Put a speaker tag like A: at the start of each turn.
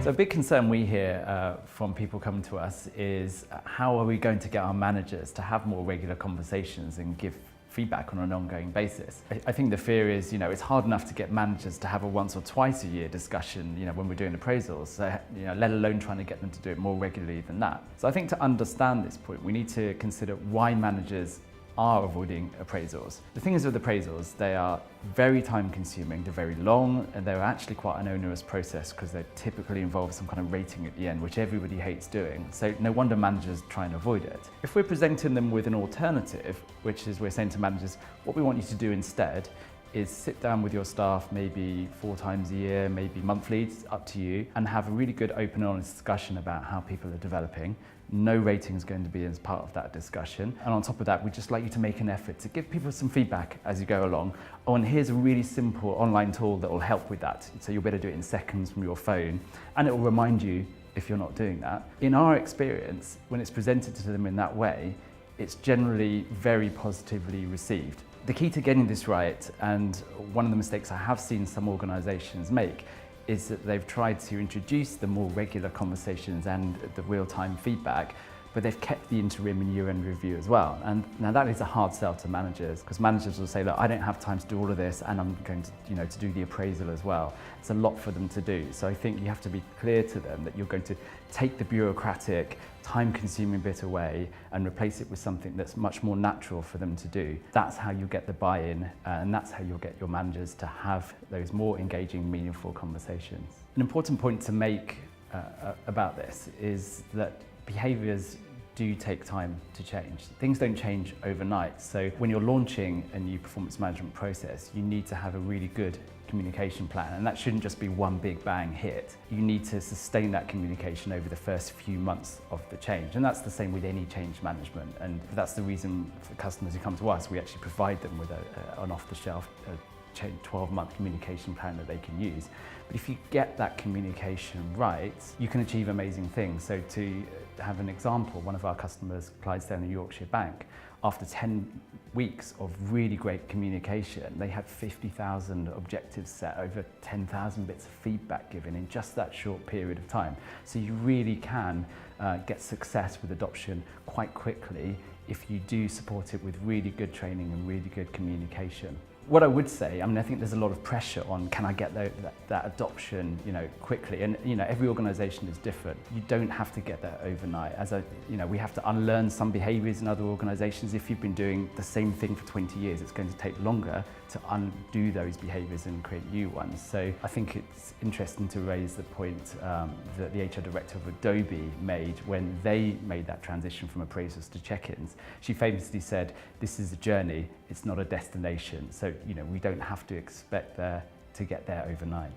A: So a big concern we hear from people coming to us is how are we going to get our managers to have more regular conversations and give feedback on an ongoing basis. I think the fear is, it's hard enough to get managers to have a once or twice a year discussion, when we're doing appraisals, so, let alone trying to get them to do it more regularly than that. So I think to understand this point, we need to consider why managers are avoiding appraisals. The thing is with appraisals, they are very time consuming, they're very long, and they're actually quite an onerous process because they typically involve some kind of rating at the end, which everybody hates doing. So no wonder managers try and avoid it. If we're presenting them with an alternative, which is we're saying to managers, what we want you to do instead is sit down with your staff maybe 4 times a year, maybe monthly, it's up to you, and have a really good open and honest discussion about how people are developing. No rating is going to be as part of that discussion. And on top of that, we'd just like you to make an effort to give people some feedback as you go along. Oh, and here's a really simple online tool that will help with that. So you'll be able to do it in seconds from your phone, and it will remind you if you're not doing that. In our experience, when it's presented to them in that way, it's generally very positively received. The key to getting this right, and one of the mistakes I have seen some organisations make, is that they've tried to introduce the more regular conversations and the real-time feedback, but they've kept the interim and year-end review as well. And now that is a hard sell to managers, because managers will say, look, I don't have time to do all of this, and I'm going to, to do the appraisal as well. It's a lot for them to do. So I think you have to be clear to them that you're going to take the bureaucratic, time-consuming bit away and replace it with something that's much more natural for them to do. That's how you get the buy-in, and that's how you'll get your managers to have those more engaging, meaningful conversations. An important point to make about this is that behaviours do take time to change. Things don't change overnight. So when you're launching a new performance management process, you need to have a really good communication plan, and that shouldn't just be one big bang hit. You need to sustain that communication over the first few months of the change, and that's the same with any change management, and that's the reason for customers who come to us, we actually provide them with an off-the-shelf 12-month communication plan that they can use. But if you get that communication right, you can achieve amazing things. So to have an example, one of our customers, Clydesdale and Yorkshire Bank, after 10 weeks of really great communication, they had 50,000 objectives set, over 10,000 bits of feedback given in just that short period of time. So you really can get success with adoption quite quickly if you do support it with really good training and really good communication. What I would say, I think there's a lot of pressure on, can I get that adoption, quickly? And every organisation is different. You don't have to get there overnight. We have to unlearn some behaviours in other organisations. If you've been doing the same thing for 20 years, it's going to take longer to undo those behaviours and create new ones. So I think it's interesting to raise the point that the HR director of Adobe made when they made that transition from appraisals to check-ins. She famously said, this is a journey, it's not a destination. So we don't have to expect to get there overnight.